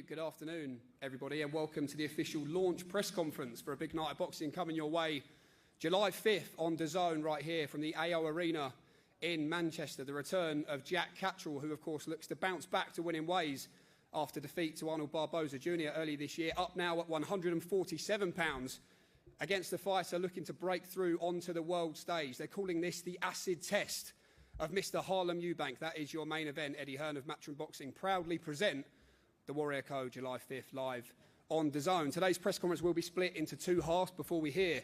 Good afternoon, everybody, and welcome to the official launch press conference for a big night of boxing coming your way July 5th on DAZN right here from the AO Arena in Manchester. The return of Jack Catterall, who, of course, looks to bounce back to winning ways after defeat to Arnold Barboza Jr. early this year, up now at 147 pounds against the fighter looking to break through onto the world stage. They're calling this the acid test of Mr. Harlem Eubank. That is your main event. Eddie Hearn of Matchroom Boxing proudly present the Warrior Code July 5th live on DAZN. Today's press conference will be split into two halves. Before we hear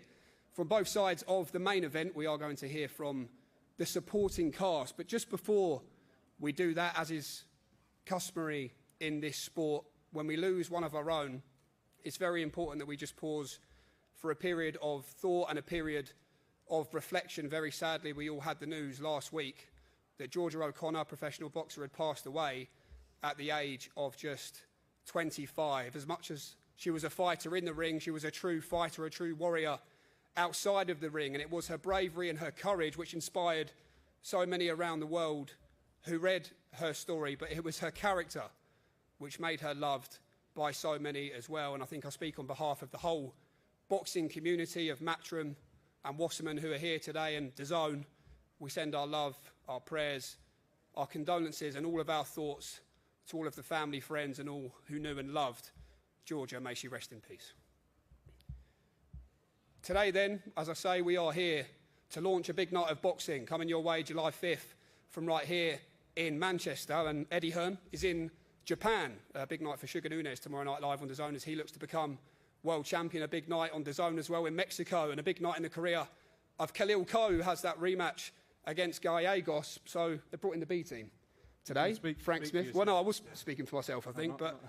from both sides of the main event, we are going to hear from the supporting cast. But just before we do that, as is customary in this sport, when we lose one of our own, it's very important that we just pause for a period of thought and a period of reflection. Very sadly, we all had the news last week that Georgia O'Connor, professional boxer, had passed away at the age of just 25. As much as she was a fighter in the ring, she was a true fighter, a true warrior outside of the ring. And it was her bravery and her courage which inspired so many around the world who read her story. But it was her character which made her loved by so many as well. And I think I speak on behalf of the whole boxing community of Matchroom and Wasserman who are here today, and DAZN. We send our love, our prayers, our condolences and all of our thoughts to all of the family, friends and all who knew and loved Georgia. May she rest in peace. Today then, as I say, we are here to launch a big night of boxing coming your way July 5th from right here in Manchester. And Eddie Hearn is in Japan. A big night for Sugar Nunes tomorrow night live on DAZN as he looks to become world champion. A big night on DAZN as well in Mexico, and a big night in the career of Khalil Ko, who has that rematch against Gallegos. So they brought in the B team today. Frank Smith. Well, no, I was speaking for myself, I think, but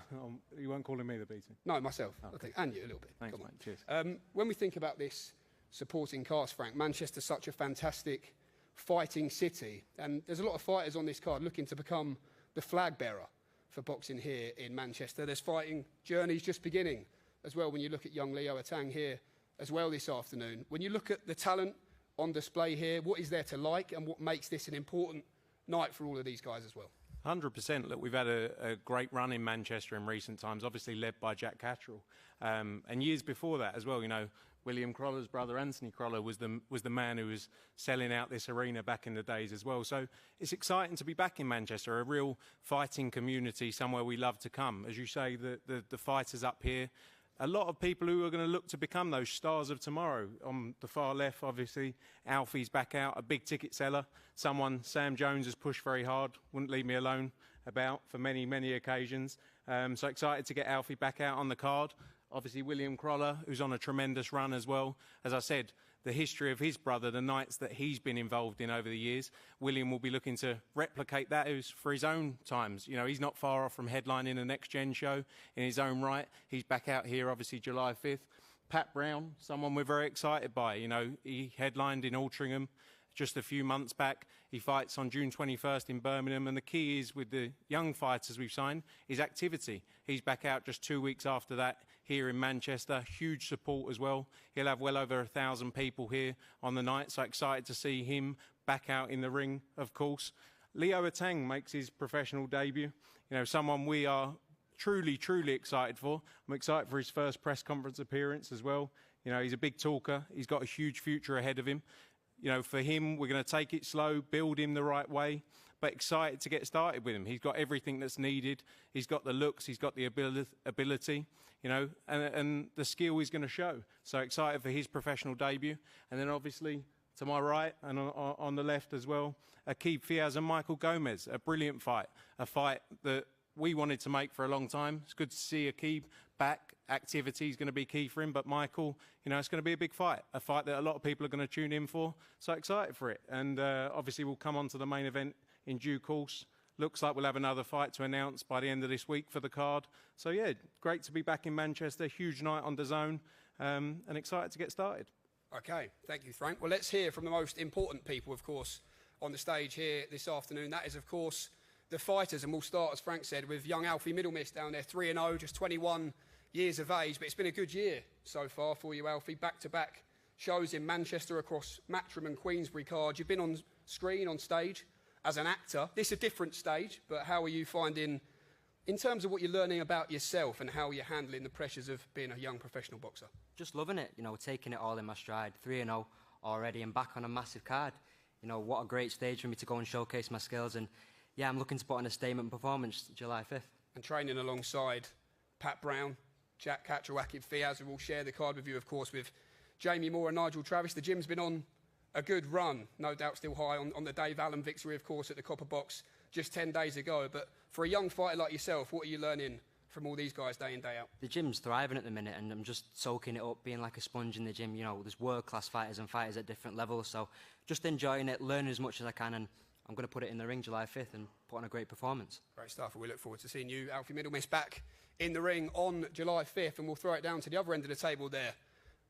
you weren't calling me the B team. No, myself. Oh, I think, and you a little bit. Thanks, mate. Cheers. When we think about this supporting cast, Frank, Manchester's such a fantastic fighting city, and there's a lot of fighters on this card looking to become the flag bearer for boxing here in Manchester. There's fighting journeys just beginning as well when you look at young Leo Atang here as well this afternoon. When you look at the talent on display here, what is there to like and what makes this an important night for all of these guys as well? 100%. Look, we've had a great run in Manchester in recent times, obviously led by Jack Catterall. And years before that as well, you know, William Croller's brother, Anthony Croller, was the man who was selling out this arena back in the days as well. So it's exciting to be back in Manchester, a real fighting community, somewhere we love to come. As you say, the fighters up here, a lot of people who are going to look to become those stars of tomorrow. On the far left, obviously, Alfie's back out, a big ticket seller. Someone Sam Jones has pushed very hard, wouldn't leave me alone about for many, many occasions. So excited to get Alfie back out on the card. Obviously, William Croller, who's on a tremendous run as well. As I said, the history of his brother, the nights that he's been involved in over the years, William will be looking to replicate that for his own times. You know, he's not far off from headlining a next-gen show in his own right. He's back out here, obviously, July 5th. Pat Brown, someone we're very excited by. You know, he headlined in Altrincham just a few months back. He fights on June 21st in Birmingham, and the key is with the young fighters we've signed is activity. He's back out just 2 weeks after that here in Manchester. Huge support as well. He'll have well over 1,000 people here on the night, so excited to see him back out in the ring, of course. Leo Atang makes his professional debut. You know, someone we are truly, truly excited for. I'm excited for his first press conference appearance as well. You know, he's a big talker. He's got a huge future ahead of him. You know, for him, we're going to take it slow, build him the right way, but excited to get started with him. He's got everything that's needed. He's got the looks, he's got the ability, you know, and the skill he's going to show. So excited for his professional debut. And then obviously, to my right and on the left as well, Aqib Fiaz and Michael Gomez. A brilliant fight, a fight that we wanted to make for a long time. It's good to see Aqib back. Activity is going to be key for him, but Michael, you know, it's going to be a big fight, a fight that a lot of people are going to tune in for. So excited for it. And obviously we'll come on to the main event in due course. Looks like we'll have another fight to announce by the end of this week for the card. So yeah, great to be back in Manchester. Huge night on DAZN, and excited to get started. Okay, thank you, Frank. Well, let's hear from the most important people, of course, on the stage here this afternoon. That is, of course, the fighters, and we'll start, as Frank said, with young Alfie Middlemist down there, 3-0, just 21 years of age. But it's been a good year so far for you, Alfie. Back-to-back shows in Manchester across Matchroom and Queensbury cards. You've been on screen, on stage, as an actor. This is a different stage, but how are you finding In terms of what you're learning about yourself and how you're handling the pressures of being a young professional boxer? Just loving it, you know, taking it all in my stride. 3-0 already and back on a massive card. You know, what a great stage for me to go and showcase my skills. And yeah, I'm looking to put on a statement performance July 5th. And training alongside Pat Brown, Jack Catterall, Fiaz, who will share the card with you, of course, with Jamie Moore and Nigel Travis. The gym's been on a good run, no doubt still high on the Dave Allen victory, of course, at the Copper Box just 10 days ago. But for a young fighter like yourself, what are you learning from all these guys day in, day out? The gym's thriving at the minute, and I'm just soaking it up, being like a sponge in the gym. You know, there's world-class fighters and fighters at different levels, so just enjoying it, learning as much as I can, and I'm going to put it in the ring July 5th and put on a great performance. Great stuff, and we look forward to seeing you, Alfie Middlemiss, back in the ring on July 5th, and we'll throw it down to the other end of the table there.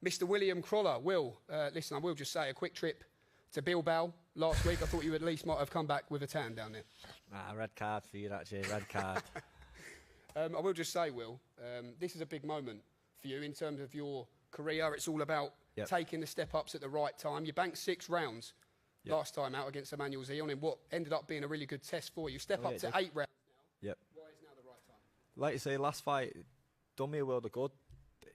Mr. William Croller. Will, listen, I will just say a quick trip to Bilbao last week. I thought you at least might have come back with a tan down there. Red card for you, actually, red card. I will just say, Will, this is a big moment for you in terms of your career. It's all about taking the step-ups at the right time. You banked 6 rounds last time out against Emmanuel Zion in what ended up being a really good test for you. Step up to 8 rounds now. Why is now the right time? Like you say, last fight done me a world of good.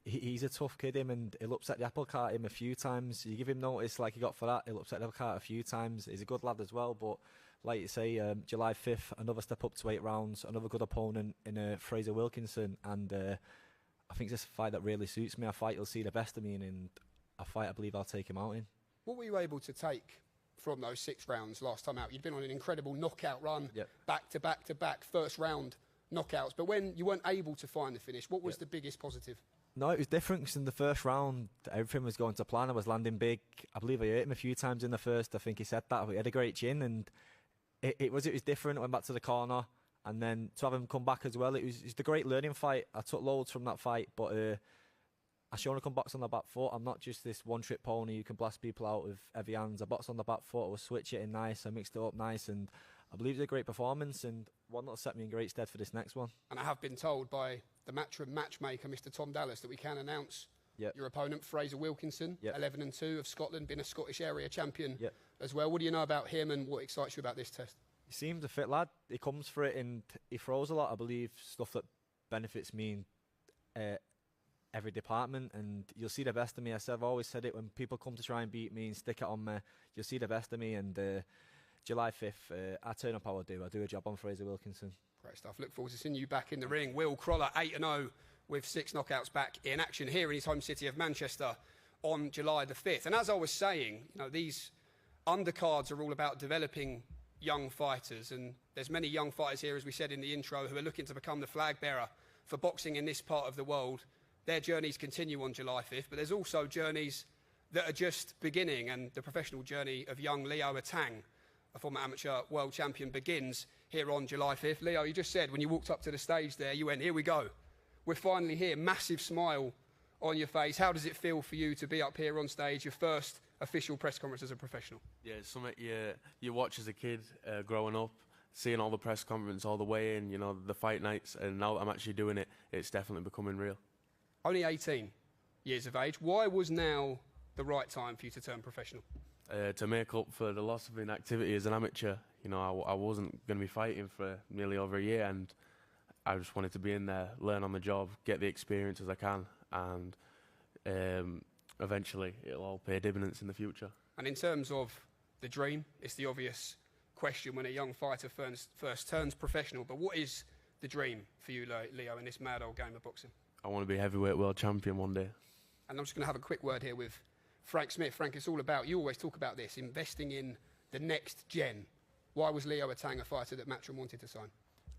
He's a tough kid, him, and he'll upset the apple cart him a few times. You give him notice like he got for that, he'll upset the apple cart a few times. He's a good lad as well, but like you say, July 5th, another step up to 8 rounds, another good opponent in Fraser Wilkinson, and I think this is a fight that really suits me, a fight you'll see the best of me in, and a fight I believe I'll take him out in. What were you able to take from those 6 rounds last time out? You'd been on an incredible knockout run, back to back to back, first round knockouts, but when you weren't able to find the finish, what was the biggest positive? No, it was different because in the first round, everything was going to plan. I was landing big. I believe I hurt him a few times in the first. I think he said that. He had a great chin, and it was different. I went back to the corner, and then to have him come back as well, it was a great learning fight. I took loads from that fight, but I should only come box on the back foot. I'm not just this one-trick pony who can blast people out with heavy hands. I boxed on the back foot. I was switch it in nice. I mixed it up nice, and I believe it was a great performance and one that'll set me in great stead for this next one. And I have been told by the matchroom matchmaker, Mr. Tom Dallas, that we can announce your opponent, Fraser Wilkinson, 11-2 of Scotland, been a Scottish area champion as well. What do you know about him and what excites you about this test? He seems a fit lad. He comes for it and he throws a lot, I believe, stuff that benefits me in every department, and you'll see the best of me. I've always said it, when people come to try and beat me and stick it on me, you'll see the best of me, and July 5th, I turn up how I do. I do a job on Fraser Wilkinson. Great stuff. Look forward to seeing you back in the ring. Will Croller, 8-0 with 6 knockouts back in action here in his home city of Manchester on July the 5th. And as I was saying, you know, these undercards are all about developing young fighters, and there's many young fighters here, as we said in the intro, who are looking to become the flag bearer for boxing in this part of the world. Their journeys continue on July 5th, but there's also journeys that are just beginning, and the professional journey of young Leo Atang, a former amateur world champion, begins here on July 5th. Leo, you just said when you walked up to the stage there, you went, here we go. We're finally here. Massive smile on your face. How does it feel for you to be up here on stage, your first official press conference as a professional? Yeah, it's something you watch as a kid growing up, seeing all the press conference all the way in, you know, the fight nights, and now I'm actually doing it, it's definitely becoming real. Only 18 years of age. Why was now the right time for you to turn professional? To make up for the loss of inactivity as an amateur. You know, I wasn't going to be fighting for nearly over a year, and I just wanted to be in there, learn on the job, get the experience as I can, and eventually it'll all pay dividends in the future. And in terms of the dream, it's the obvious question when a young fighter first turns professional, but what is the dream for you, Leo, in this mad old game of boxing? I want to be heavyweight world champion one day. And I'm just going to have a quick word here with Frank Smith. Frank, it's all about, you always talk about this, investing in the next gen. Why was Leo Atang a fighter that Matchroom wanted to sign?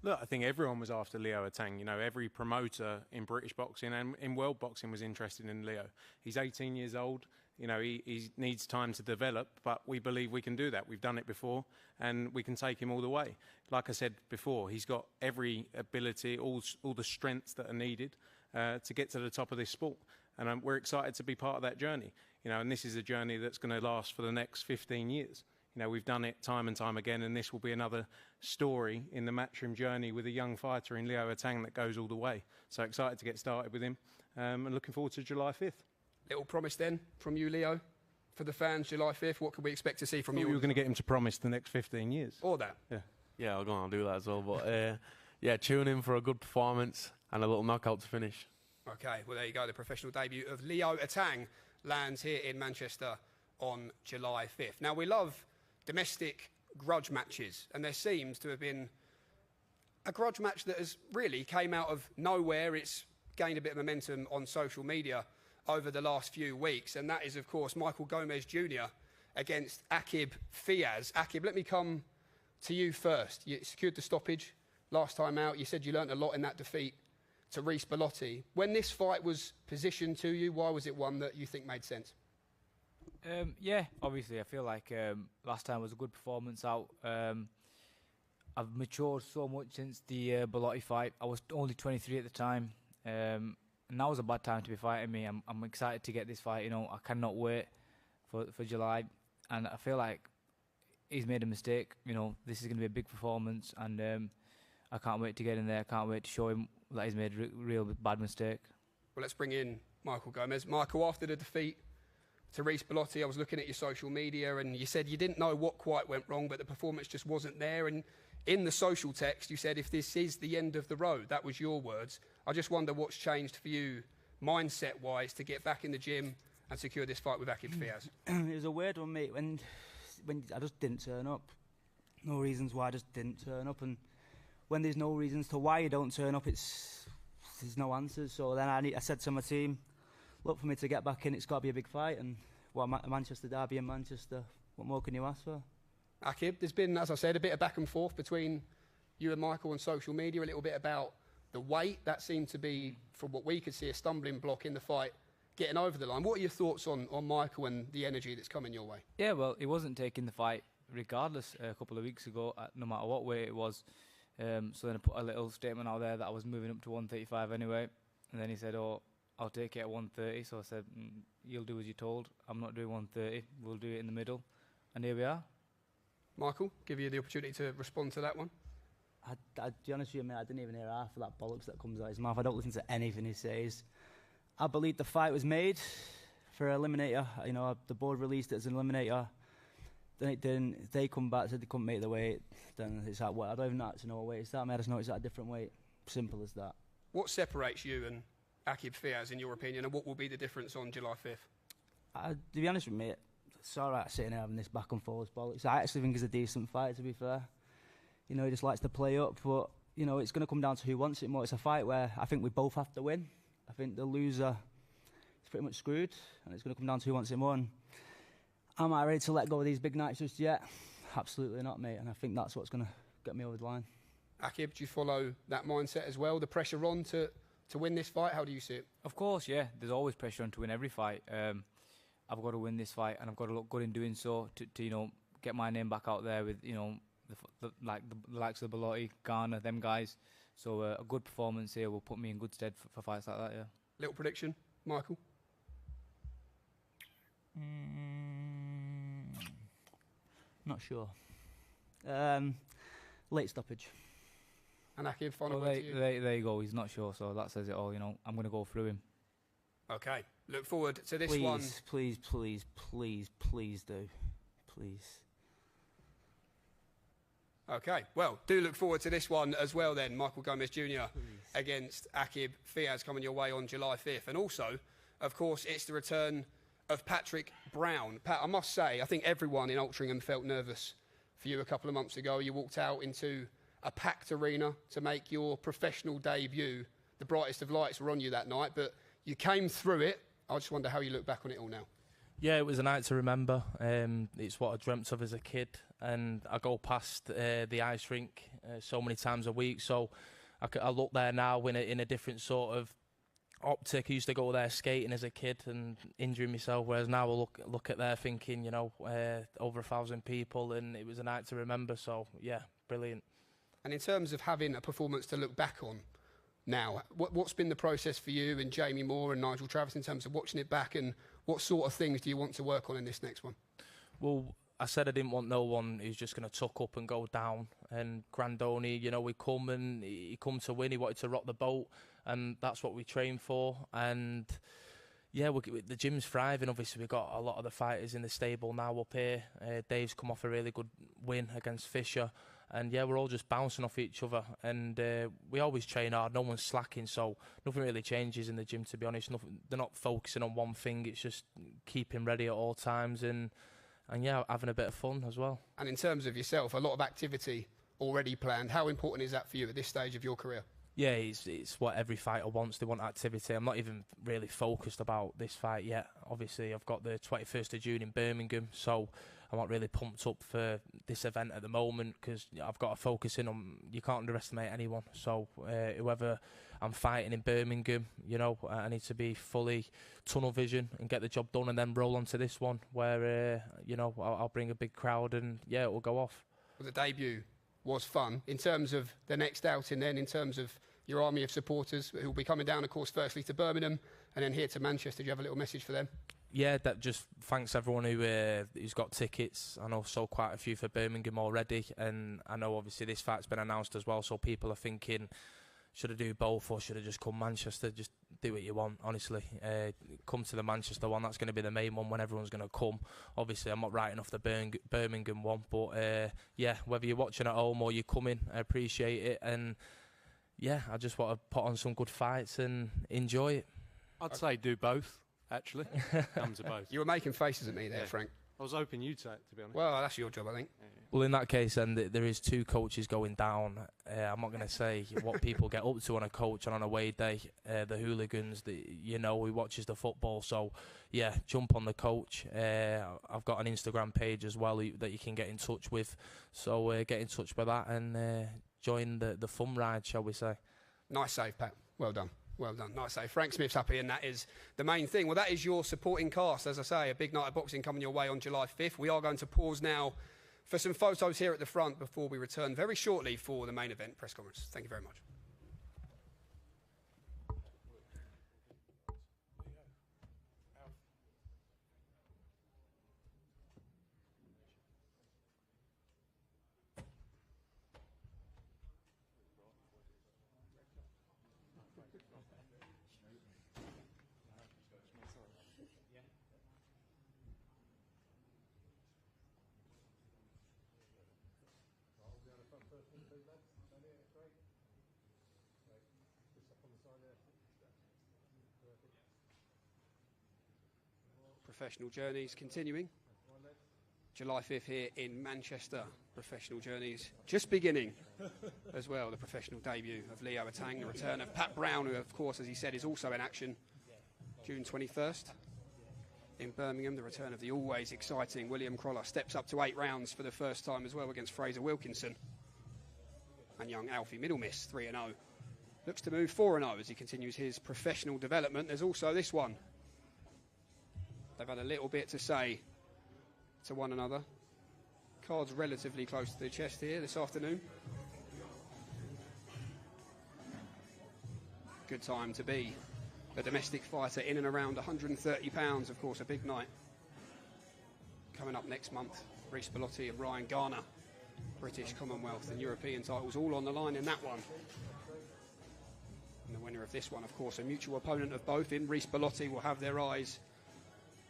Look, I think everyone was after Leo Atang. You know, every promoter in British boxing and in world boxing was interested in Leo. He's 18 years old. You know, he needs time to develop, but we believe we can do that. We've done it before, and we can take him all the way. Like I said before, he's got every ability, all the strengths that are needed to get to the top of this sport. And we're excited to be part of that journey. You know, and this is a journey that's going to last for the next 15 years. You know, we've done it time and time again, and this will be another story in the Matchroom journey with a young fighter in Leo Atang that goes all the way. So excited to get started with him, and looking forward to July 5th. Little promise then from you, Leo, for the fans, July 5th. What can we expect to see from you? We were going to get him to promise the next 15 years. Or that. Yeah, I'll do that as well. But yeah, tune in for a good performance and a little knockout to finish. Okay, well, there you go. The professional debut of Leo Atang lands here in Manchester on July 5th. Now, we love domestic grudge matches, and there seems to have been a grudge match that has really came out of nowhere. It's gained a bit of momentum on social media over the last few weeks, and that is, of course, Michael Gomez Jr. against Akib Fiaz. Akib, let me come to you first. You secured the stoppage last time out. You said you learnt a lot in that defeat to Reece Bellotti. When this fight was positioned to you, why was it one that you think made sense? Yeah, obviously, I feel like last time was a good performance out. I've matured so much since the Bellotti fight. I was only 23 at the time. And now was a bad time to be fighting me. I'm excited to get this fight. You know, I cannot wait for July. And I feel like he's made a mistake. You know, this is going to be a big performance. And I can't wait to get in there. I can't wait to show him that he's made a real bad mistake. Well, let's bring in Michael Gomez. Michael, after the defeat to Reece Bellotti, I was looking at your social media and you said you didn't know what quite went wrong, but the performance just wasn't there. And in the social text, you said, if this is the end of the road, that was your words. I just wonder what's changed for you mindset-wise to get back in the gym and secure this fight with Akib Fiaz. It was a weird one, mate, when I just didn't turn up. No reasons why I just didn't turn up. And when there's no reasons to why you don't turn up, there's no answers. So then I said to my team, look, for me to get back in, it's got to be a big fight. And Manchester derby in Manchester, what more can you ask for? Akib, there's been, as I said, a bit of back and forth between you and Michael on social media, a little bit about the weight. That seemed to be, from what we could see, a stumbling block in the fight, getting over the line. What are your thoughts on Michael and the energy that's coming your way? Yeah, well, he wasn't taking the fight regardless a couple of weeks ago, no matter what weight it was. So then I put a little statement out there that I was moving up to 135 anyway. And then he said, oh, I'll take it at 130. So I said, you'll do as you're told. I'm not doing 130. We'll do it in the middle. And here we are. Michael, give you the opportunity to respond to that one. To be honest with you, mate, I didn't even hear half of that bollocks that comes out of his mouth. I don't listen to anything he says. I believe the fight was made for an eliminator. You know, the board released it as an eliminator. Then it didn't. They come back, said they couldn't make the weight. Then it's like, well, I don't even actually know what weight it's that. I just know it's at a different weight. Simple as that. What separates you and Akib Fiaz, in your opinion, and what will be the difference on July 5th? To be honest with you, mate, it's all right sitting there having this back and forth bollocks. I actually think it's a decent fight, to be fair. You know, he just likes to play up, but, you know, it's going to come down to who wants it more. It's a fight where I think we both have to win. I think the loser is pretty much screwed, and it's going to come down to who wants it more. And am I ready to let go of these big nights just yet? Absolutely not, mate, and I think that's what's going to get me over the line. Akib, do you follow that mindset as well? The pressure on to win this fight? How do you see it? Of course, yeah. There's always pressure on to win every fight. I've got to win this fight, and I've got to look good in doing so to you know, get my name back out there with, you know, the likes of Bellotti, Garner, them guys. So a good performance here will put me in good stead for fights like that, yeah. Little prediction, Michael? Not sure. Late stoppage. And Akib, final Well, word to you. there you go. He's not sure, so that says it all. You know, I'm going to go through him. Okay, look forward to this one. Please do. Please. Okay, well, do look forward to this one as well then. Michael Gomez Jr. against Akib Fiaz coming your way on July 5th. And also, of course, it's the return of Patrick Brown. Pat, I must say, I think everyone in Altrincham felt nervous for you a couple of months ago. You walked out into a packed arena to make your professional debut. The brightest of lights were on you that night, but you came through it. I just wonder how you look back on it all now. Yeah, it was a night to remember. It's what I dreamt of as a kid, and I go past the ice rink so many times a week. So I look there now in a different sort of optic. I used to go there skating as a kid and injuring myself, whereas now I look at there thinking, you know, over 1,000 people, and it was a night to remember. So yeah, brilliant. And in terms of having a performance to look back on now, what's been the process for you and Jamie Moore and Nigel Travis in terms of watching it back, and what sort of things do you want to work on in this next one? Well, I said I didn't want no one who's just going to tuck up and go down. And Grandoni, you know, he come to win. He wanted to rock the boat, and that's what we train for. And yeah, the gym's thriving. Obviously, we've got a lot of the fighters in the stable now up here. Dave's come off a really good win against Fisher. And yeah, we're all just bouncing off each other, and we always train hard. No one's slacking, so nothing really changes in the gym, to be honest. They're not focusing on one thing. It's just keeping ready at all times, and yeah, having a bit of fun as well. And in terms of yourself, a lot of activity already planned. How important is that for you at this stage of your career? Yeah, it's what every fighter wants. They want activity. I'm not even really focused about this fight yet. Obviously, I've got the 21st of June in Birmingham, so I'm not really pumped up for this event at the moment because I've got to focus in on, you can't underestimate anyone. So whoever I'm fighting in Birmingham, you know, I need to be fully tunnel vision and get the job done, and then roll on to this one where, you know, I'll bring a big crowd and, yeah, it will go off. Well, the debut was fun. In terms of the next outing then, in terms of your army of supporters who will be coming down, of course, firstly to Birmingham and then here to Manchester, do you have a little message for them? Yeah, that just thanks everyone who's got tickets. I know sold quite a few for Birmingham already, and I know obviously this fight's been announced as well, so people are thinking, should I do both or should I just come Manchester? Just do what you want, honestly. Come to the Manchester one, that's going to be the main one when everyone's going to come. Obviously, I'm not writing off the Birmingham one, but yeah, whether you're watching at home or you're coming, I appreciate it. And yeah, I just want to put on some good fights and enjoy it. I'd say do both, actually. Come to both. You were making faces at me there, Frank. I was hoping you'd say it, to be honest. Well, that's your job, I think. Well, in that case, then there is 2 coaches going down. I'm not going to say what people get up to on a coach and on a away day. The hooligans, you know, who watches the football. So, yeah, jump on the coach. I've got an Instagram page as well that you can get in touch with. So get in touch with that and join the fun ride, shall we say. Nice save, Pat. Well done. Well done. Nice save. Frank Smith's happy, and that is the main thing. Well, that is your supporting cast. As I say, a big night of boxing coming your way on July 5th. We are going to pause now for some photos here at the front before we return very shortly for the main event press conference. Thank you very much. Professional journeys continuing. July 5th here in Manchester. Professional journeys just beginning as well. The professional debut of Leo Atang, the return of Pat Brown, who of course, as he said, is also in action June 21st. In Birmingham, the return of the always exciting William Croller steps up to 8 rounds for the first time as well against Fraser Wilkinson. And young Alfie Middlemiss, 3-0. Looks to move 4-0 as he continues his professional development. There's also this one. They've had a little bit to say to one another. Cards relatively close to the chest here this afternoon. Good time to be a domestic fighter in and around 130 pounds, of course, a big night. Coming up next month, Reece Bellotti and Ryan Garner. British, Commonwealth and European titles all on the line in that one. And the winner of this one, of course, a mutual opponent of both in Reece Bellotti will have their eyes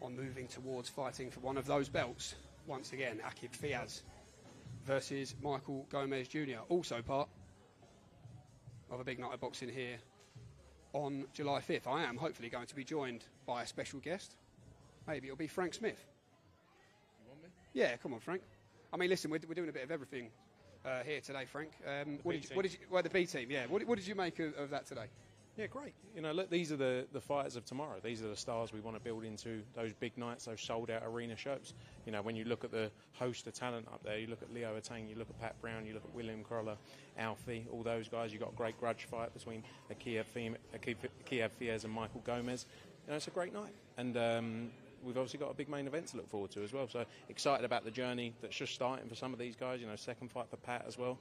on moving towards fighting for one of those belts. Once again, Akib Fiaz versus Michael Gomez Jr. Also part of a big night of boxing here on July 5th. I am hopefully going to be joined by a special guest. Maybe it'll be Frank Smith. You want me? Yeah, come on, Frank. I mean, listen, we're doing a bit of everything here today, Frank. The B team, yeah. What did you make of that today? Yeah, great. You know, look, these are the fighters of tomorrow. These are the stars we want to build into those big nights, those sold-out arena shows. You know, when you look at the host of talent up there, you look at Leo Atang, you look at Pat Brown, you look at William Croller, Alfie, all those guys. You've got a great grudge fight between Akib Fiaz and Michael Gomez. You know, it's a great night. And we've obviously got a big main event to look forward to as well. So excited about the journey that's just starting for some of these guys. You know, second fight for Pat as well.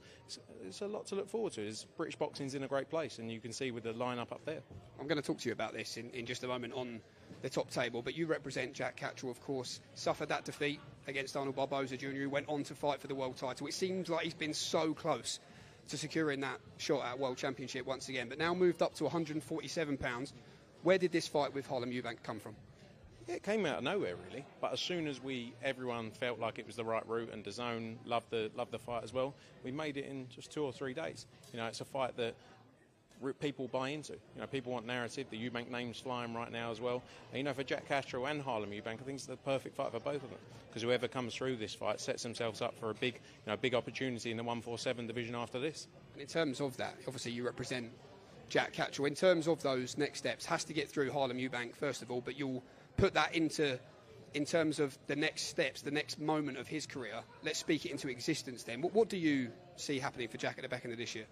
It's a lot to look forward to. British boxing's in a great place, and you can see with the lineup up there. I'm going to talk to you about this in just a moment on the top table, but you represent Jack Catterall, of course, suffered that defeat against Arnold Barboza Jr., who went on to fight for the world title. It seems like he's been so close to securing that shot at World Championship once again, but now moved up to 147 pounds. Where did this fight with Harlem Eubank come from? Yeah, it came out of nowhere really. But as soon as everyone felt like it was the right route, and DAZN loved the fight as well, we made it in just 2 or 3 days. You know, it's a fight that people buy into. You know, people want narrative. The Eubank name's flying right now as well. And, you know, for Jack Catterall and Harlem Eubank, I think it's the perfect fight for both of them, because whoever comes through this fight sets themselves up for a big opportunity in the 147 division after this. And in terms of that, obviously you represent Jack Catterall. In terms of those next steps, has to get through Harlem Eubank first of all, but you'll put that in terms of the next steps, the next moment of his career. Let's speak it into existence then. What do you see happening for Jack at the back end of this year?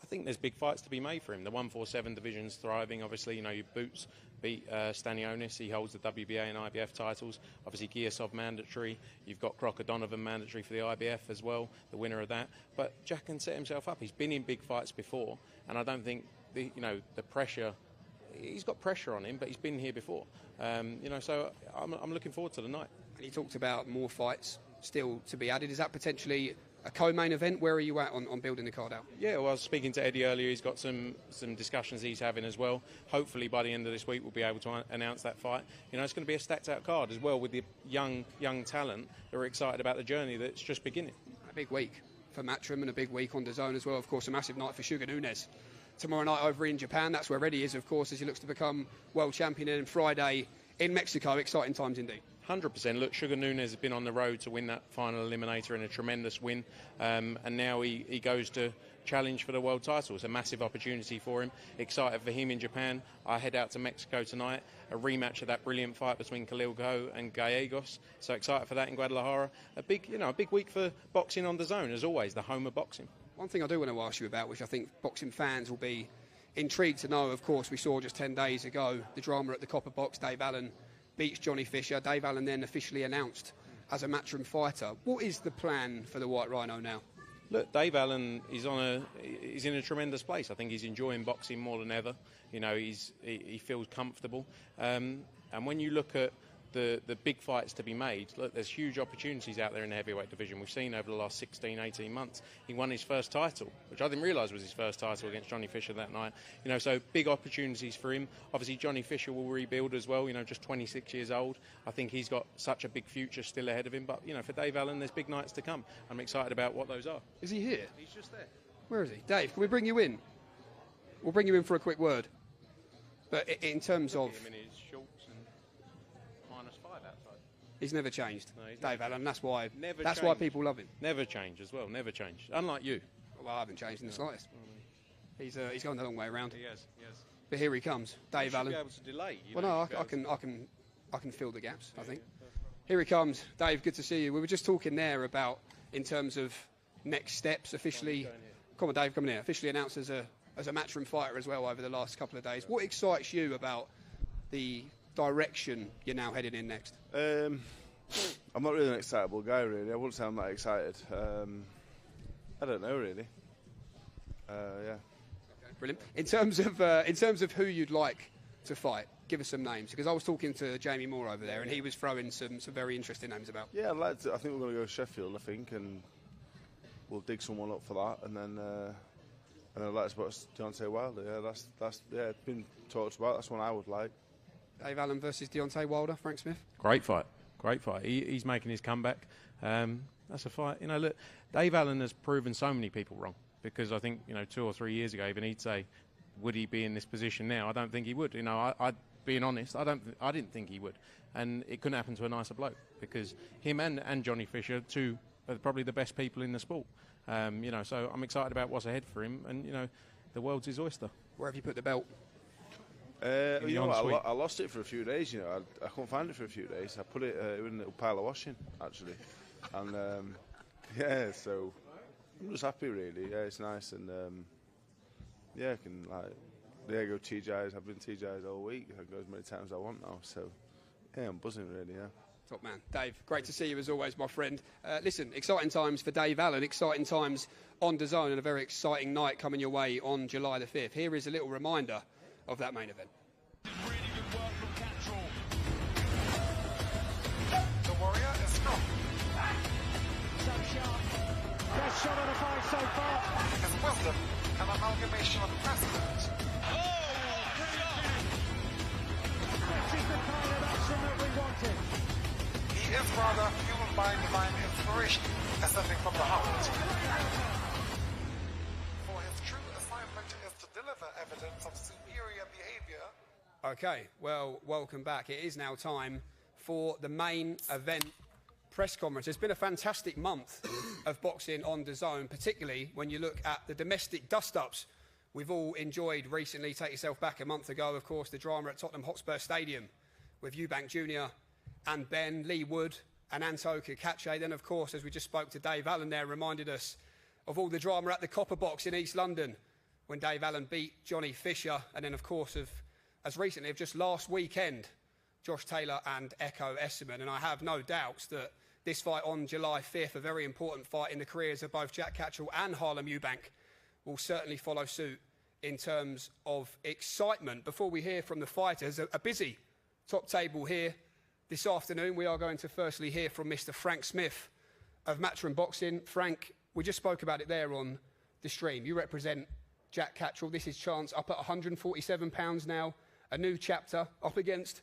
I think there's big fights to be made for him. The 147 division's thriving. Obviously, you know, your Boots beat Stanionis. He holds the WBA and IBF titles. Obviously, Giasov mandatory. You've got Crocker Donovan mandatory for the IBF as well, the winner of that. But Jack can set himself up. He's been in big fights before, and I don't think the pressure. He's got pressure on him, but he's been here before. So I'm looking forward to the night. And he talked about more fights still to be added. Is that potentially a co-main event? Where are you at on building the card out? Yeah, well, I was speaking to Eddie earlier. He's got some discussions he's having as well. Hopefully by the end of this week we'll be able to announce that fight. You know, it's going to be a stacked out card as well, with the young talent that are excited about the journey that's just beginning. A big week for Matchroom and a big week on DAZN as well. Of course, a massive night for Sugar Nunes tomorrow night over in Japan. That's where Eddie is, of course, as he looks to become world champion. And Friday in Mexico. Exciting times indeed. 100%. Look, Sugar Nunes has been on the road to win that final eliminator in a tremendous win, and now he goes to challenge for the world title. It's a massive opportunity for him. Excited for him in Japan. I head out to Mexico tonight, a rematch of that brilliant fight between Khalil Go and Gallegos. So excited for that in Guadalajara. A big week for boxing on DAZN, as always, the home of boxing. One thing I do want to ask you about, which I think boxing fans will be intrigued to know, of course, we saw just 10 days ago the drama at the Copper Box. Dave Allen beats Johnny Fisher. Dave Allen then officially announced as a Matchroom fighter. What is the plan for the White Rhino now? Look, Dave Allen is in a tremendous place. I think he's enjoying boxing more than ever. You know, he feels comfortable. And when you look at the big fights to be made, look, there's huge opportunities out there in the heavyweight division. We've seen over the last 16, 18 months. He won his first title, which I didn't realise was his first title, against Johnny Fisher that night. You know, so big opportunities for him. Obviously, Johnny Fisher will rebuild as well, you know, just 26 years old. I think he's got such a big future still ahead of him. But, you know, for Dave Allen, there's big nights to come. I'm excited about what those are. Is he here? He's just there. Where is he? Dave, can we bring you in? We'll bring you in for a quick word. But in terms of... He's never changed. No, Dave Allen, that's why people love him. Never changed as well, never changed. Unlike you. Well, I haven't changed in the slightest. He's gone the long way around. He has. But here he comes, Dave Allen. Be able to delay. I can fill the gaps, I think. Here he comes. Dave, good to see you. We were just talking there about, in terms of next steps, officially... Come on, Dave, come in here. Officially announced as a Matchroom fighter as well over the last couple of days. What excites you about the direction you're now heading in next? I'm not really an excitable guy, really. I wouldn't say I'm that excited. I don't know, really. Yeah. Okay, brilliant. In terms of who you'd like to fight, give us some names, because I was talking to Jamie Moore over there, and he was throwing some very interesting names about. Yeah, I think we're going to go to Sheffield, I think, and we'll dig someone up for that, and then I'd like to watch Deontay Wilder. Yeah, that's it's been talked about. That's one I would like. Dave Allen versus Deontay Wilder, Frank Smith. Great fight. He's making his comeback. That's a fight. You know, look, Dave Allen has proven so many people wrong, because I think, you know, 2 or 3 years ago, even he'd say, would he be in this position now? I don't think he would. You know, I being honest, I didn't think he would, and it couldn't happen to a nicer bloke, because him and Johnny Fisher, two are probably the best people in the sport. You know, so I'm excited about what's ahead for him, and you know, the world's his oyster. Where have you put the belt? You know what, I lost it for a few days. You know, I couldn't find it for a few days. I put it in a little pile of washing, actually, and yeah. So I'm just happy, really. Yeah, it's nice, and yeah, I can go TGI's. I've been TGI's all week. I can go as many times as I want now. So yeah, I'm buzzing, really. Yeah. Top man. Dave, great to see you as always, my friend. Listen, exciting times for Dave Allen, exciting times on DAZN, and a very exciting night coming your way on July the 5th. Here is a little reminder of that main event. Really good work from Catterall. The Warrior is strong. So sharp. Best shot of the fight so far. Is wisdom an amalgamation of precedent? Oh, brilliant! This is the kind of action that rather fueled by divine inspiration, ascending from the heart. For his true assignment is to deliver evidence of superior behavior. Okay, well, welcome back. It is now time for the main event press conference. It's been a fantastic month of boxing on DAZN, particularly when you look at the domestic dust-ups we've all enjoyed recently. Take yourself back a month ago, of course, the drama at Tottenham Hotspur Stadium with Eubank Jr. and Ben, Lee Wood and Anto Kakache. Then, of course, as we just spoke to Dave Allen there, reminded us of all the drama at the Copper Box in East London when Dave Allen beat Johnny Fisher. And then, of course, as recently of just last weekend, Josh Taylor and Echo Esserman. And I have no doubts that this fight on July 5th, a very important fight in the careers of both Jack Catterall and Harlem Eubank, will certainly follow suit in terms of excitement. Before we hear from the fighters, a busy top table here this afternoon. We are going to firstly hear from Mr. Frank Smith of Matchroom Boxing. Frank, we just spoke about it there on the stream. You represent Jack Catterall. This is Chance up at £147 now, a new chapter up against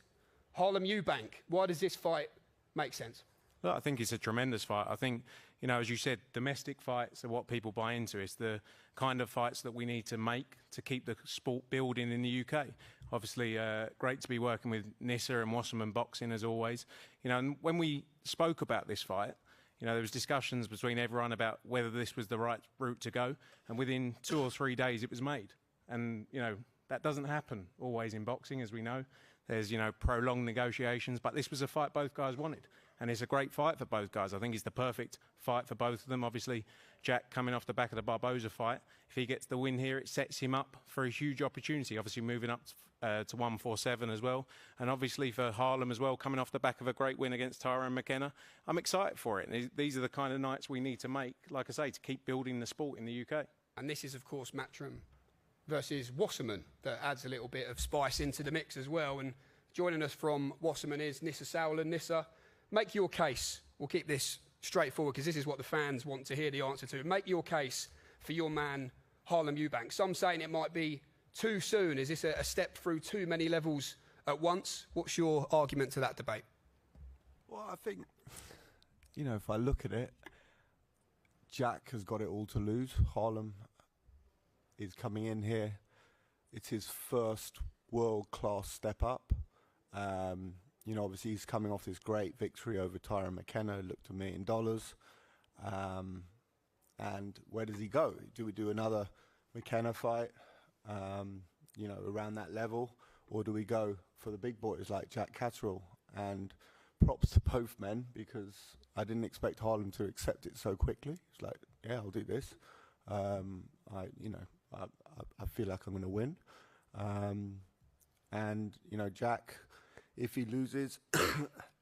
Harlem Eubank. Why does this fight make sense? Look, I think it's a tremendous fight. I think, you know, as you said, domestic fights are what people buy into. It's the kind of fights that we need to make to keep the sport building in the UK. Obviously, great to be working with Nissa and Wasserman Boxing, as always. You know, and when we spoke about this fight, you know, there was discussions between everyone about whether this was the right route to go. And within 2 or 3 days, it was made. And, you know, that doesn't happen always in boxing, as we know. There's, you know, prolonged negotiations, but this was a fight both guys wanted. And it's a great fight for both guys. I think it's the perfect fight for both of them. Obviously, Jack coming off the back of the Barboza fight, if he gets the win here, it sets him up for a huge opportunity. Obviously, moving up to 147 as well. And obviously for Harlem as well, coming off the back of a great win against Tyrone McKenna. I'm excited for it. These are the kind of nights we need to make, like I say, to keep building the sport in the UK. And this is, of course, Matchroom versus Wasserman that adds a little bit of spice into the mix as well. And joining us from Wasserman is Nissa Sowland. Nissa, make your case. We'll keep this straightforward because this is what the fans want to hear the answer to. Make your case for your man, Harlem Eubank. Some saying it might be too soon. Is this a step through too many levels at once? What's your argument to that debate? Well, I think, you know, if I look at it, Jack has got it all to lose. Harlem is coming in here. It's his first world-class step up. You know, obviously he's coming off this great victory over Tyrone McKenna, looked $1 million. And where does he go? Do we do another McKenna fight, you know, around that level? Or do we go for the big boys like Jack Catterall? And props to both men, because I didn't expect Harlem to accept it so quickly. It's like, yeah, I'll do this. You know, I feel like I'm going to win. And, you know, Jack, if he loses,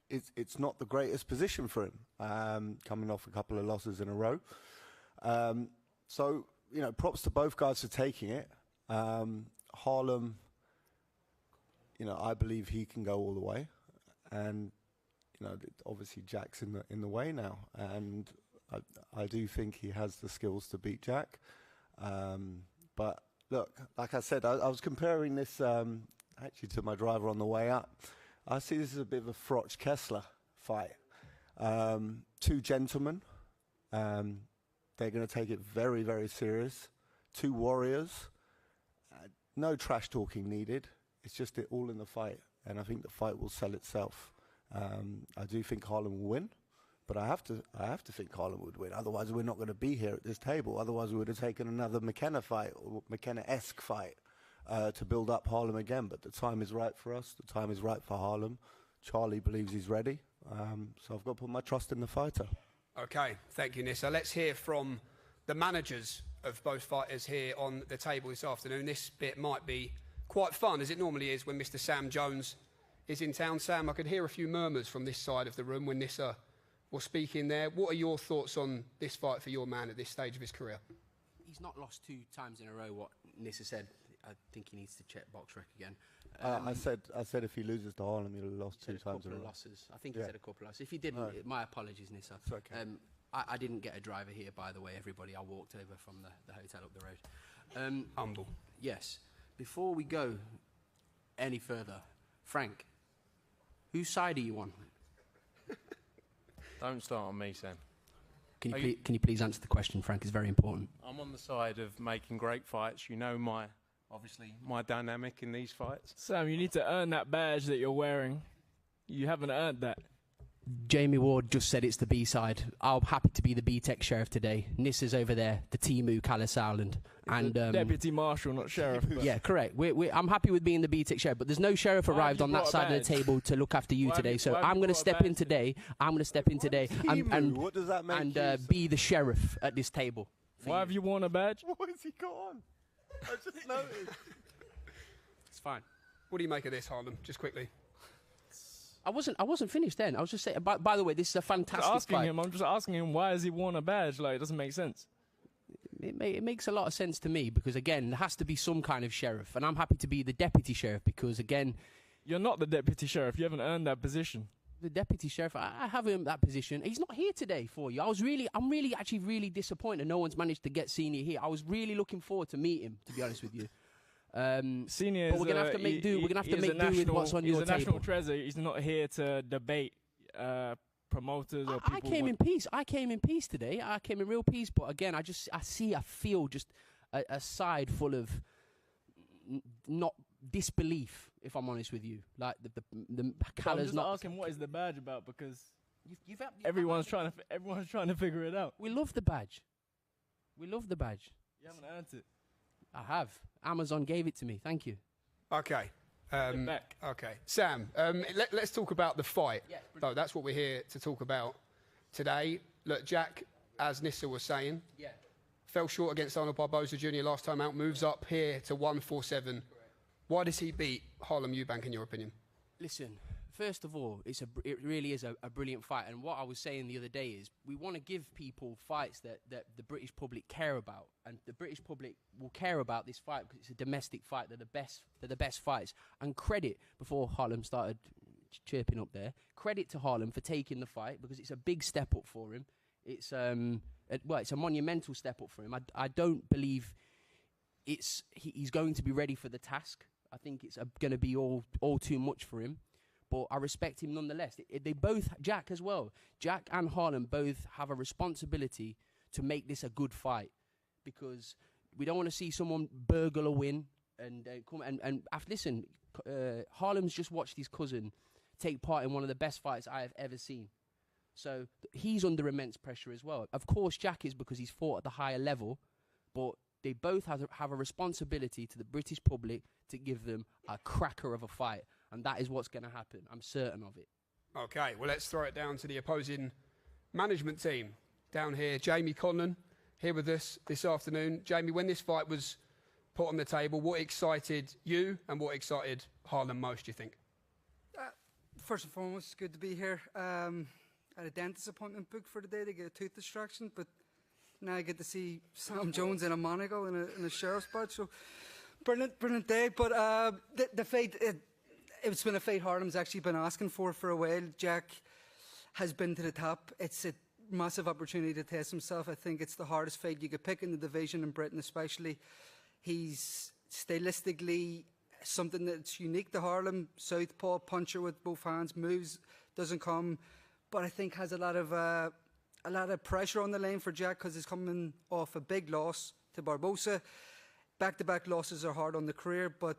it's not the greatest position for him, coming off a couple of losses in a row. So, you know, props to both guys for taking it. Harlem, you know, I believe he can go all the way. And, you know, obviously Jack's in the way now. And I do think he has the skills to beat Jack. But, look, like I said, I was comparing this actually to my driver on the way up. I see this as a bit of a Froch-Kessler fight. Two gentlemen. They're going to take it very, very serious. Two warriors. No trash talking needed. It's just it all in the fight. And I think the fight will sell itself. I do think Harlem will win. But I have to think Harlem would win. Otherwise, we're not going to be here at this table. Otherwise, we would have taken another McKenna fight, or McKenna-esque fight, to build up Harlem again. But the time is right for us. The time is right for Harlem. Charlie believes he's ready. So I've got to put my trust in the fighter. Okay, thank you, Nissa. Let's hear from the managers of both fighters here on the table this afternoon. This bit might be quite fun, as it normally is when Mr. Sam Jones is in town. Sam, I could hear a few murmurs from this side of the room when Nissa was speaking there. What are your thoughts on this fight for your man at this stage of his career? He's not lost 2 times in a row, what Nissa said. I think he needs to check box rec again. I said if he loses to Harlem, he'll have lost 2 times in a row. Losses. I think he said a couple of losses. If he didn't, my apologies, Nissa. It's okay. I didn't get a driver here, by the way, everybody. I walked over from the hotel up the road. Humble. Yes. Before we go any further, Frank, whose side are you on? Don't start on me, Sam. Can you please answer the question, Frank? It's very important. I'm on the side of making great fights. You know obviously my dynamic in these fights. Sam, you need to earn that badge that you're wearing. You haven't earned that. Jamie Ward just said it's the B-side. I'm happy to be the B-Tech Sheriff today. Nissa's over there, the Timu, Callis Island. And Deputy Marshal, not Sheriff. Yeah, correct. I'm happy with being the B-Tech Sheriff, but there's no Sheriff arrived on that side of the table to look after you today. So I'm going to step in today. I'm going to step in today and what does that make be the Sheriff at this table. Why have you worn a badge? What has he got on? I just noticed. It's fine. What do you make of this, Harlem? Just quickly. I wasn't finished then. I was just saying. By the way, this is a fantastic fight. I'm just asking him why has he worn a badge? Like, it doesn't make sense. It makes a lot of sense to me because again, there has to be some kind of sheriff, and I'm happy to be the deputy sheriff because again, you're not the deputy sheriff. You haven't earned that position. The deputy sheriff, I have him that position. He's not here today for you. I'm really disappointed. No one's managed to get Senior here. I was really looking forward to meet him, to be honest with you. Senior, but we're gonna have to make do. We're gonna have to make do with what's on your table. He's a national treasure. He's not here to debate promoters or people. I came in peace. I came in peace today. I came in real peace. But again, I feel just a side full of not disbelief. If I'm honest with you, like the colours. I'm just asking, what is the badge about? Because everyone's trying to figure it out. We love the badge. We love the badge. You haven't earned it. I have. Amazon gave it to me. Thank you. Okay. Okay. Sam, let's talk about the fight. Yeah, no, that's what we're here to talk about today. Look, Jack, as Nissa was saying, fell short against Arnold Barboza Jr. last time out, moves up here to 147. Why does he beat Harlem Eubank, in your opinion? Listen, first of all, it really is a brilliant fight. And what I was saying the other day is we want to give people fights that the British public care about. And the British public will care about this fight because it's a domestic fight. They're the best fights. And credit, before Harlem started chirping up there, credit to Harlem for taking the fight because it's a big step up for him. It's a monumental step up for him. I don't believe he's going to be ready for the task. I think it's going to be all too much for him. But I respect him nonetheless. They both, Jack as well, Jack and Harlem both have a responsibility to make this a good fight because we don't want to see someone burgle a win and come and listen. Harlem's just watched his cousin take part in one of the best fights I have ever seen. So he's under immense pressure as well. Of course, Jack is because he's fought at the higher level, but they both have a responsibility to the British public to give them a cracker of a fight. And that is what's going to happen. I'm certain of it. Okay, well, let's throw it down to the opposing management team. Down here, Jamie Conlon, here with us this afternoon. Jamie, when this fight was put on the table, what excited you and what excited Harlem most, do you think? First and foremost, it's good to be here. I had a dentist appointment booked for today to get a tooth extraction, but now I get to see Sam Jones in a Monaco in a sheriff's badge. So, brilliant day. But the fight, it's been a fight Harlem's actually been asking for a while. Jack has been to the top. It's a massive opportunity to test himself. I think it's the hardest fight you could pick in the division in Britain, especially. He's stylistically something that's unique to Harlem. Southpaw, puncher with both hands, moves, doesn't come, but I think has a lot of pressure on the line for Jack because he's coming off a big loss to Barboza. Back-to-back losses are hard on the career, but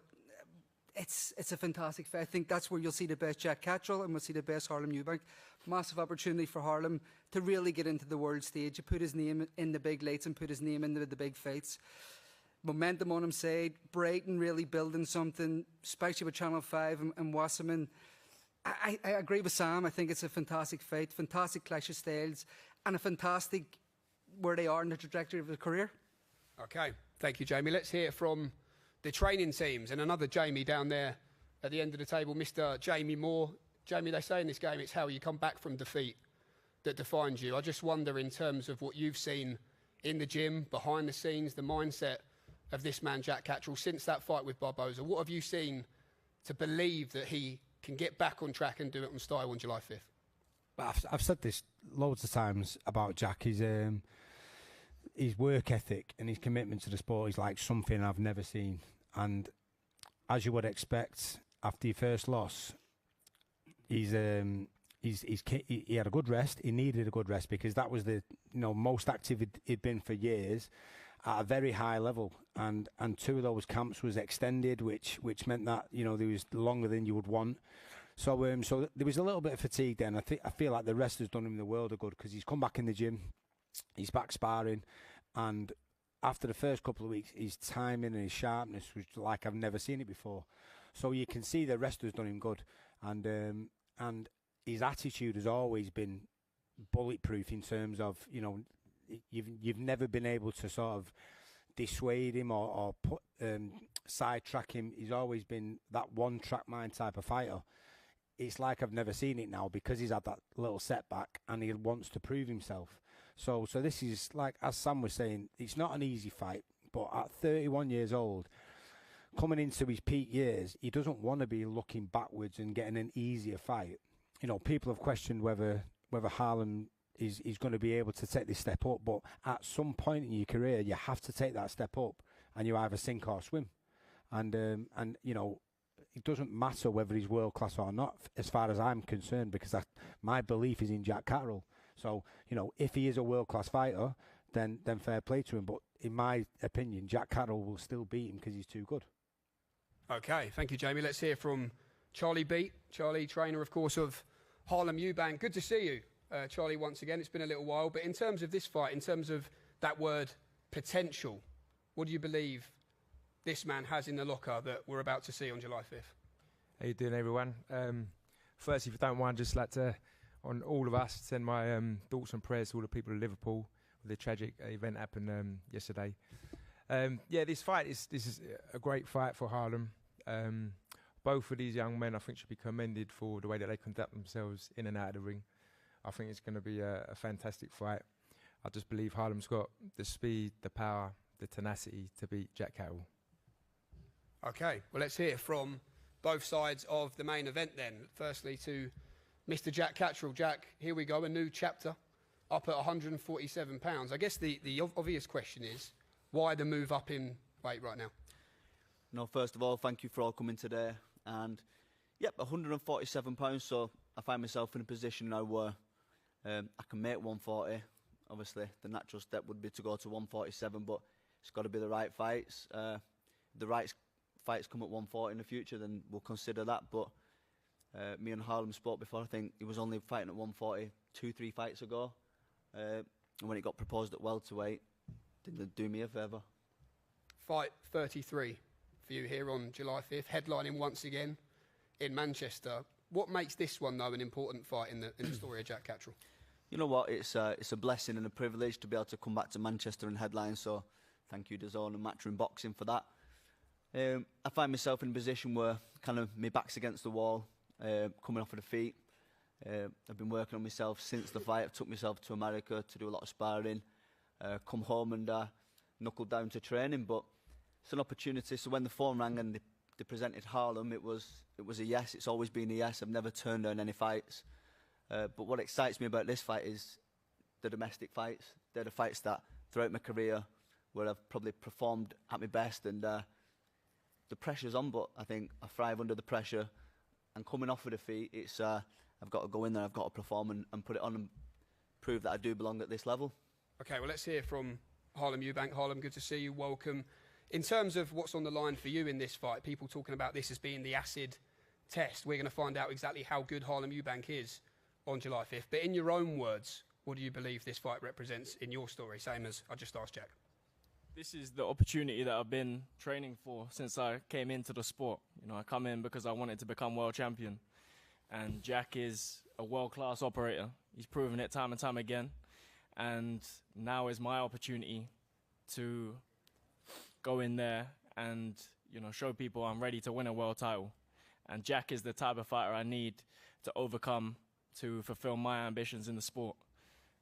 it's a fantastic fight. I think that's where you'll see the best Jack Catterall and we'll see the best Harlem Eubank. Massive opportunity for Harlem to really get into the world stage, to put his name in the big lights and put his name into the big fights. Momentum on his side, Brighton really building something, especially with Channel 5 and Wasserman. I agree with Sam. I think it's a fantastic fight, fantastic clash of styles, and a fantastic where they are in the trajectory of their career. Okay, thank you, Jamie. Let's hear from the training teams and another Jamie down there at the end of the table, Mr. Jamie Moore. Jamie, they say in this game it's how you come back from defeat that defines you. I just wonder, in terms of what you've seen in the gym, behind the scenes, the mindset of this man, Jack Catterall, since that fight with Barboza, what have you seen to believe that he can get back on track and do it on style on July 5th? Well, I've said this loads of times about Jack. His work ethic and his commitment to the sport is like something I've never seen. And as you would expect, after your first loss, he's he had a good rest. He needed a good rest because that was the most active he'd been for years at a very high level, and 2 of those camps was extended, which meant that there was longer than you would want. So there was a little bit of fatigue then. I feel like the rest has done him the world of good because he's come back in the gym, he's back sparring, and after the first couple of weeks, his timing and his sharpness was like I've never seen it before. So you can see the rest has done him good, and his attitude has always been bulletproof in terms of you've never been able to sort of dissuade him or put sidetrack him. He's always been that one-track mind type of fighter. It's like I've never seen it now because he's had that little setback and he wants to prove himself. So this is, like as Sam was saying, it's not an easy fight, but at 31 years old, coming into his peak years, he doesn't want to be looking backwards and getting an easier fight. People have questioned whether Harlem is going to be able to take this step up, but at some point in your career, you have to take that step up, and you either sink or swim. And it doesn't matter whether he's world class or not, as far as I'm concerned, because my belief is in Jack Catterall. So if he is a world class fighter, then fair play to him. But in my opinion, Jack Catterall will still beat him because he's too good. Okay, thank you, Jamie. Let's hear from Charlie Beat. Charlie, trainer, of course, of Harlem Eubank. Good to see you, Charlie, once again. It's been a little while. But in terms of this fight, in terms of that word potential, what do you believe this man has in the locker that we're about to see on July 5th? How you doing, everyone? First, if you don't mind, just like to, on all of us, send my thoughts and prayers to all the people of Liverpool with the tragic event happened yesterday. This fight this is a great fight for Harlem. Both of these young men, I think, should be commended for the way that they conduct themselves in and out of the ring. I think it's going to be a fantastic fight. I just believe Harlem's got the speed, the power, the tenacity to beat Jack Catterall. Okay, well, let's hear from both sides of the main event then. Firstly, to Mr. Jack Catterall. Jack, here we go, a new chapter, up at 147 pounds. I guess the obvious question is, why the move up in weight right now? No, first of all, thank you for all coming today. And, yep, 147 pounds, so I find myself in a position now where I can make 140. Obviously, the natural step would be to go to 147, but it's got to be the right fights. The right fights come at 140 in the future, then we'll consider that. But me and Harlem spoke before. I think he was only fighting at 140 2-3 fights ago. And when it got proposed at welterweight, didn't do me a favour. Fight 33 for you here on July 5th, headlining once again in Manchester. What makes this one, though, an important fight in the story of Jack Catterall? You know what? It's a blessing and a privilege to be able to come back to Manchester and headline. So thank you, DAZN and Matchroom Boxing, for that. I find myself in a position where kind of my back's against the wall, coming off of defeat. I've been working on myself since the fight. I took myself to America to do a lot of sparring, come home and knuckled down to training. But it's an opportunity. So when the phone rang and they presented Harlem, it was a yes. It's always been a yes. I've never turned down any fights. But what excites me about this fight is the domestic fights. They're the fights that throughout my career where I've probably performed at my best, and the pressure's on, but I think I thrive under the pressure. And coming off of defeat, it's I've got to go in there, I've got to perform and put it on and prove that I do belong at this level. Okay, well, let's hear from Harlem Eubank. Harlem, good to see you. Welcome. In terms of what's on the line for you in this fight, people talking about this as being the acid test. We're going to find out exactly how good Harlem Eubank is on July 5th. But in your own words, what do you believe this fight represents in your story? Same as I just asked Jack. This is the opportunity that I've been training for since I came into the sport. You know, I come in because I wanted to become world champion. And Jack is a world-class operator. He's proven it time and time again. And now is my opportunity to go in there and, you know, show people I'm ready to win a world title. And Jack is the type of fighter I need to overcome to fulfill my ambitions in the sport.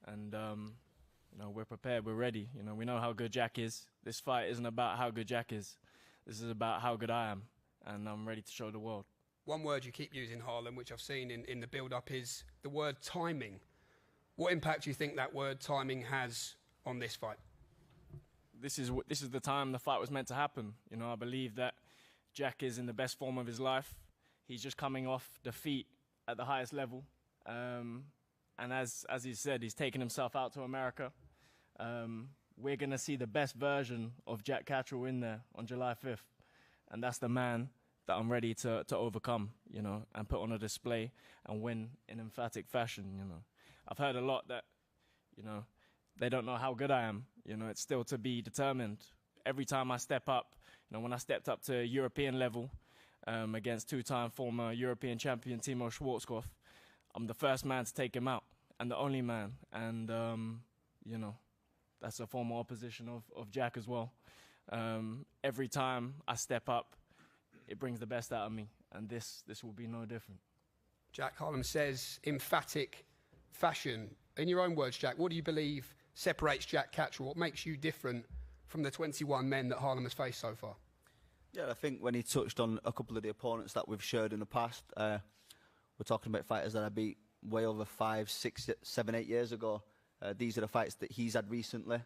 And, you know, we're prepared, we're ready. You know, we know how good Jack is. This fight isn't about how good Jack is. This is about how good I am. And I'm ready to show the world. One word you keep using, Harlem, which I've seen in the build-up, is the word timing. What impact do you think that word timing has on this fight? This is the time the fight was meant to happen. You know, I believe that Jack is in the best form of his life. He's just coming off defeat at the highest level. And as he said, he's taken himself out to America. We're going to see the best version of Jack Catterall in there on July 5th. And that's the man that I'm ready to overcome, you know, and put on a display and win in emphatic fashion, you know. I've heard a lot that, you know, they don't know how good I am. You know, it's still to be determined. Every time I step up, you know, when I stepped up to European level against two-time former European champion Timo Schwarzkopf, I'm the first man to take him out and the only man. And, you know, that's a former opposition of Jack as well. Every time I step up, it brings the best out of me, and this will be no different. Jack, Harlem says emphatic fashion. In your own words, Jack, what do you believe separates Jack Catterall? What makes you different from the 21 men that Harlem has faced so far? Yeah, I think when he touched on a couple of the opponents that we've shared in the past, we're talking about fighters that I beat way over 5, 6, 7, 8 years ago. These are the fights that he's had recently.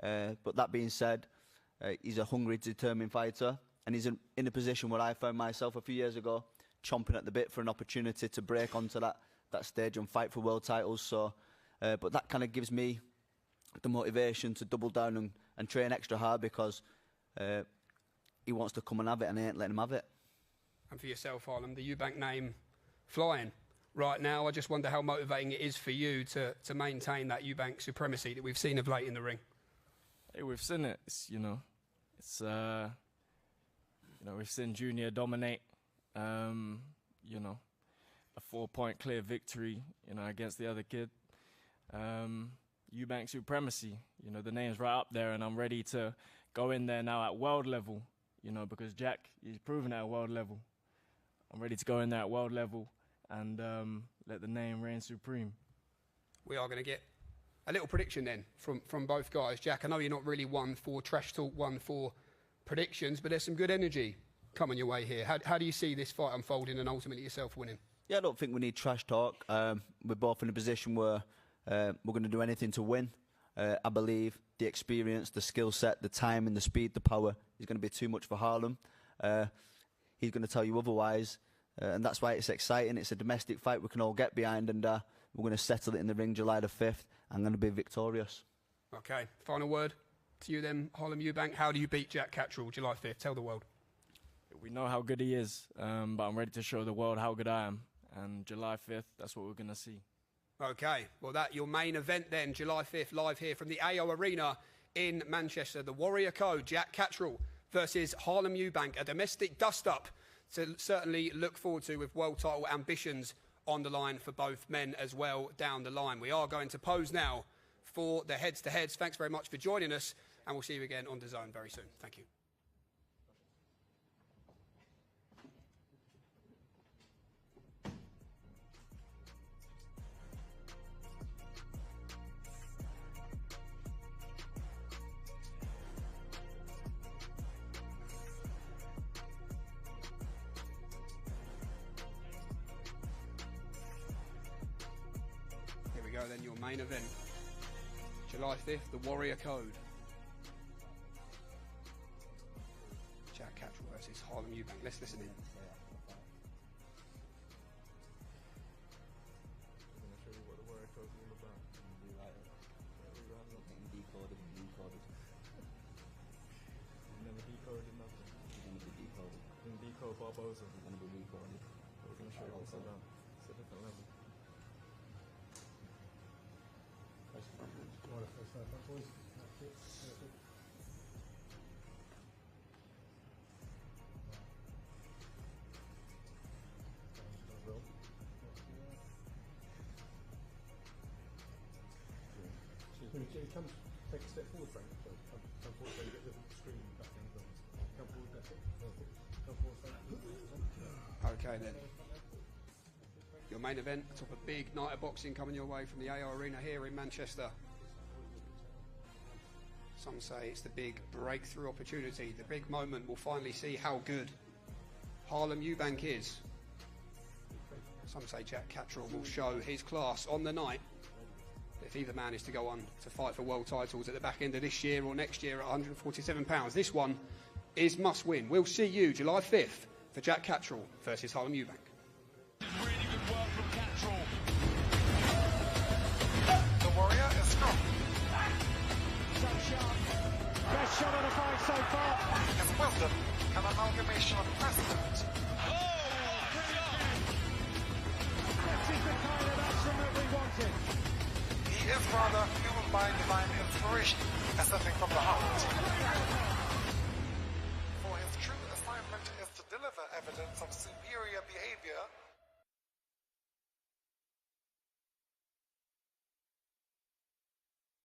But that being said, he's a hungry, determined fighter, and he's in a position where I found myself a few years ago, chomping at the bit for an opportunity to break onto that stage and fight for world titles. So, but that kind of gives me the motivation to double down and train extra hard, because he wants to come and have it, and I ain't letting him have it. And for yourself, Harlem, the Eubank name flying right now. I just wonder how motivating it is for you to maintain that Eubank supremacy that we've seen of late in the ring. Hey, we've seen it. We've seen Junior dominate. You know, a 4-point clear victory, you know, against the other kid. Eubank supremacy, you know, the name's right up there, and I'm ready to go in there now at world level, you know, because Jack, he's proven it at world level. I'm ready to go in there at world level and let the name reign supreme. We are going to get a little prediction then from both guys. Jack, I know you're not really one for trash talk, one for predictions, but there's some good energy coming your way here. How do you see this fight unfolding and ultimately yourself winning? Yeah, I don't think we need trash talk. We're both in a position where we're going to do anything to win. I believe the experience, the skill set, the time and the speed, the power is going to be too much for Harlem. He's going to tell you otherwise, and that's why it's exciting. It's a domestic fight we can all get behind, and we're going to settle it in the ring July the 5th. I'm going to be victorious. Okay, final word to you then, Harlem Eubank. How do you beat Jack Catterall July 5th? Tell the world. We know how good he is, but I'm ready to show the world how good I am. And July 5th, that's what we're going to see. Okay, well, your main event then, July 5th, live here from the AO Arena in Manchester. The Warrior Code, Jack Catterall versus Harlem Eubank, a domestic dust-up to certainly look forward to, with world title ambitions on the line for both men as well down the line. We are going to pose now for the heads-to-heads. Thanks very much for joining us, and we'll see you again on DAZN very soon. Thank you. Then your main event, July 5th, the Warrior Code. Jack Catterall versus Harlem Eubank. Let's listen in. I'm going to show you what the Warrior Code is all about. Decoded and decoded. You never decoded nothing. You're going to be decoded. You didn't decode Barbosa. You're going to be recoded. We're going to show you what's about. It's a different level. Come take a step forward, Frank. Come forward, Frank. Get the screen back in front. Come forward, that's it. Come forward, Frank. Okay then. Your main event, atop a big night of boxing coming your way from the AO Arena here in Manchester. Some say it's the big breakthrough opportunity, the big moment. We'll finally see how good Harlem Eubank is. Some say Jack Catterall will show his class on the night. If either man is to go on to fight for world titles at the back end of this year or next year at £147, this one is must win. We'll see you July 5th for Jack Catterall versus Harlem Eubank. Really good work from Catterall. mind divinely flourishing as something from the heart.